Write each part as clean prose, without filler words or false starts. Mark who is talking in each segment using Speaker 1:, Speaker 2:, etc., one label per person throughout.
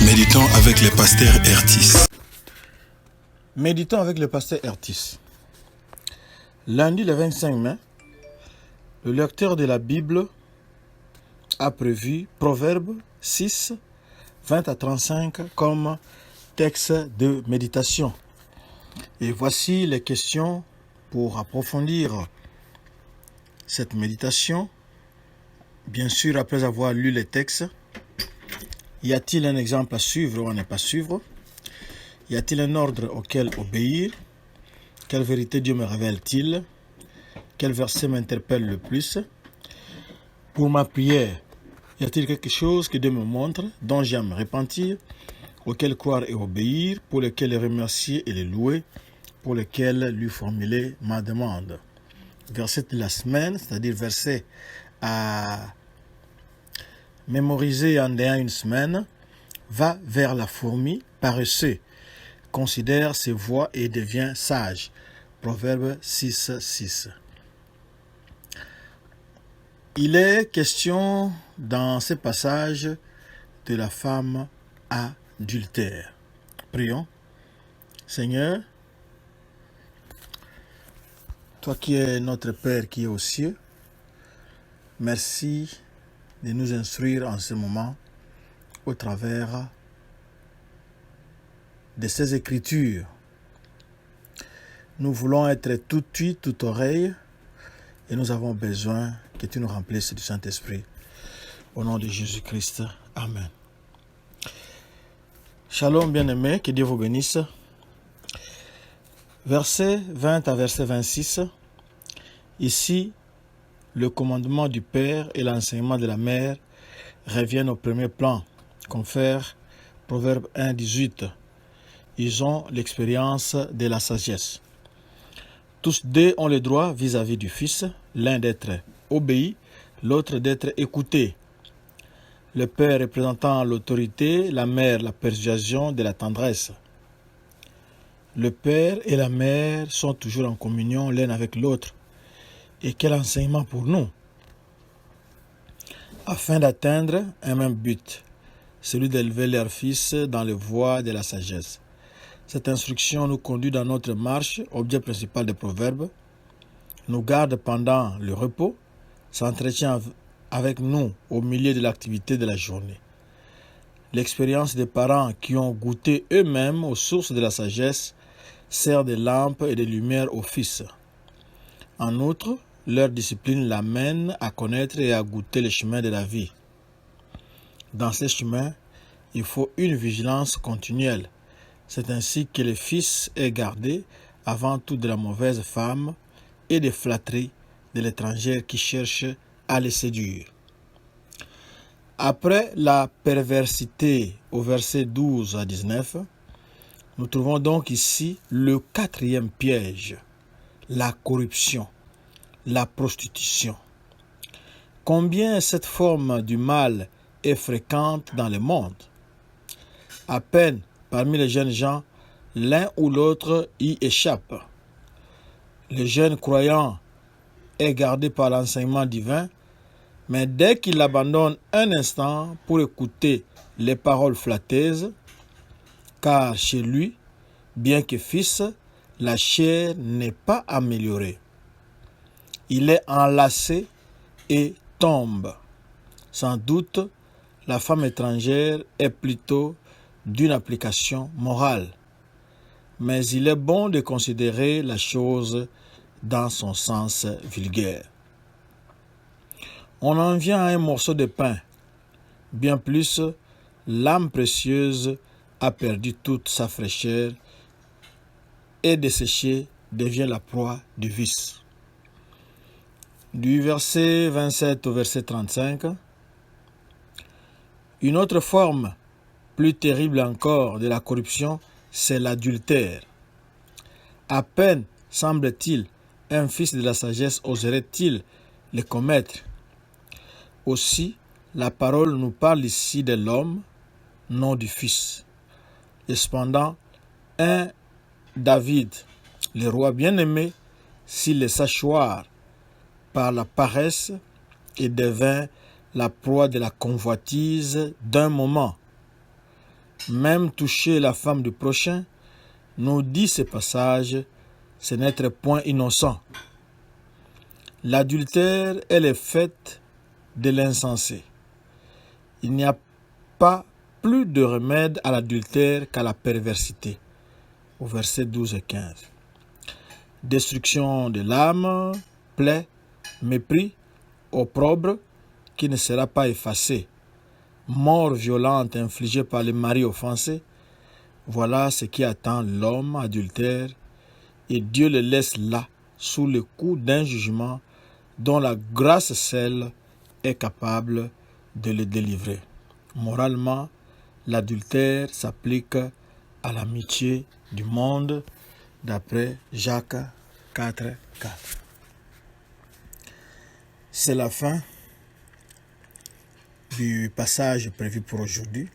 Speaker 1: Méditons avec le pasteur Ertis.
Speaker 2: Méditons avec le pasteur Ertis. Lundi le 25 mai, le lecteur de la Bible a prévu Proverbe 6, 20 à 35 comme texte de méditation. Et voici les questions pour approfondir cette méditation. Bien sûr, après avoir lu les textes, y a-t-il un exemple à suivre ou à ne pas suivre? Y a-t-il un ordre auquel obéir? Quelle vérité Dieu me révèle-t-il? Quel verset m'interpelle le plus? Pour ma prière, y a-t-il quelque chose que Dieu me montre, dont j'ai à me repentir, auquel croire et obéir, pour lequel le remercier et le louer, pour lequel lui formuler ma demande? Verset de la semaine, c'est-à-dire verset à mémoriser en une semaine. Va vers la fourmi, paresseux, considère ses voies et devient sage. Proverbe 6, 6. Il est question dans ce passage de la femme adultère. Prions. Seigneur, toi qui es notre Père qui est aux cieux, merci de nous instruire en ce moment au travers de ces écritures. Nous voulons être tout ouïe, tout oreille, et nous avons besoin que tu nous remplisses du Saint-Esprit. Au nom de Jésus-Christ. Amen. Shalom bien-aimés, que Dieu vous bénisse. Verset 20 à verset 26. Ici, le commandement du Père et l'enseignement de la Mère reviennent au premier plan, confère Proverbe 1, 18. Ils ont l'expérience de la sagesse. Tous deux ont le droit vis-à-vis du Fils, l'un d'être obéi, l'autre d'être écouté. Le Père représentant l'autorité, la Mère la persuasion de la tendresse. Le Père et la Mère sont toujours en communion l'un avec l'autre. Et quel enseignement pour nous! Afin d'atteindre un même but, celui d'élever leur Fils dans les voies de la sagesse. Cette instruction nous conduit dans notre marche, objet principal des proverbes, nous garde pendant le repos, s'entretient avec nous au milieu de l'activité de la journée. L'expérience des parents qui ont goûté eux-mêmes aux sources de la sagesse sert de lampe et de lumière au Fils. En outre, leur discipline l'amène à connaître et à goûter les chemins de la vie. Dans ces chemins, il faut une vigilance continuelle. C'est ainsi que le Fils est gardé avant tout de la mauvaise femme et des flatteries de l'étrangère qui cherche à les séduire. Après la perversité au verset 12 à 19, nous trouvons donc ici le quatrième piège, la corruption, la prostitution. Combien cette forme du mal est fréquente dans le monde? À peine parmi les jeunes gens, l'un ou l'autre y échappe. Le jeune croyant est gardé par l'enseignement divin, mais dès qu'il abandonne un instant pour écouter les paroles flatteuses, car chez lui, bien que fils, la chair n'est pas améliorée. Il est enlacé et tombe. Sans doute, la femme étrangère est plutôt d'une application morale. Mais il est bon de considérer la chose dans son sens vulgaire. On en vient à un morceau de pain. Bien plus, l'âme précieuse a perdu toute sa fraîcheur et desséchée devient la proie du vice. Du verset 27 au verset 35, une autre forme plus terrible encore de la corruption, c'est l'adultère. À peine, semble-t-il, un fils de la sagesse oserait-il le commettre. Aussi, la parole nous parle ici de l'homme, non du fils. Et cependant, un David, le roi bien-aimé, s'il laissa choir par la paresse et devint la proie de la convoitise d'un moment. Même toucher la femme du prochain, nous dit ce passage, c'est n'être point innocent. L'adultère est le fait de l'insensé. Il n'y a pas plus de remède à l'adultère qu'à la perversité. Au verset 12 et 15. Destruction de l'âme, plaie, mépris, opprobre qui ne sera pas effacé, mort violente infligée par le mari offensé, voilà ce qui attend l'homme adultère, et Dieu le laisse là, sous le coup d'un jugement dont la grâce seule est capable de le délivrer. Moralement, l'adultère s'applique à l'amitié du monde, d'après Jacques 4, 4. C'est la fin du passage prévu pour aujourd'hui.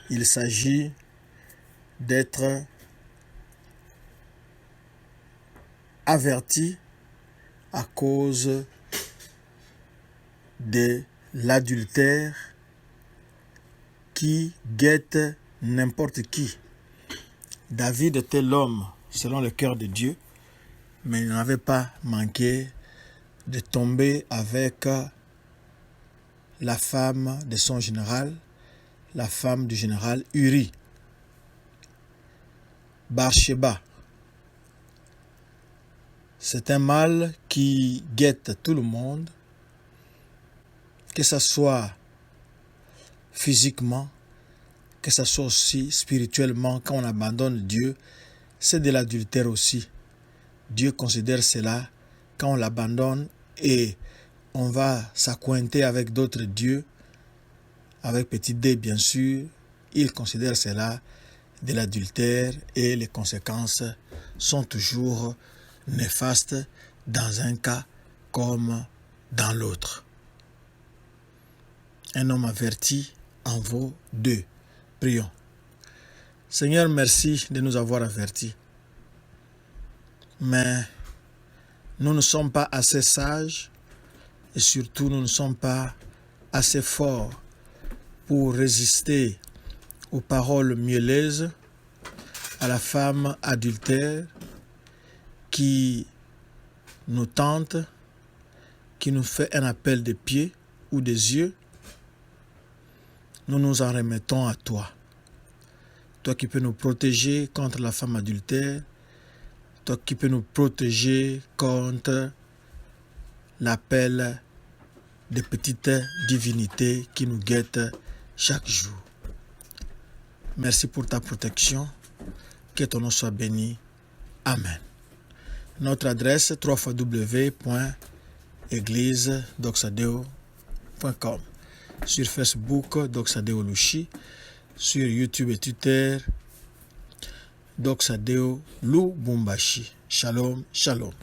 Speaker 2: Il s'agit d'être averti à cause de l'adultère qui guette n'importe qui. David était l'homme selon le cœur de Dieu, mais il n'avait pas manqué de tomber avec la femme de son général, la femme du général Uri. Bathsheba. C'est un mal qui guette tout le monde, que ce soit physiquement, que ce soit aussi spirituellement. Quand on abandonne Dieu, c'est de l'adultère aussi. Dieu considère cela quand on l'abandonne et on va s'accointer avec d'autres dieux, avec petit d bien sûr. Il considère cela de l'adultère et les conséquences sont toujours néfastes dans un cas comme dans l'autre. Un homme averti en vaut deux. Prions. Seigneur, merci de nous avoir avertis. Mais nous ne sommes pas assez sages et surtout nous ne sommes pas assez forts pour résister aux paroles mielleuses, à la femme adultère qui nous tente, qui nous fait un appel de pied ou des yeux. Nous nous en remettons à toi. Toi qui peux nous protéger contre la femme adultère, toi qui peux nous protéger contre l'appel des petites divinités qui nous guettent chaque jour. Merci pour ta protection. Que ton nom soit béni. Amen. Notre adresse www.églisedoxadeo.com. Sur Facebook, Doxadeo Lushi. Sur YouTube et Twitter, Doxadeo Lubumbashi. Shalom, shalom.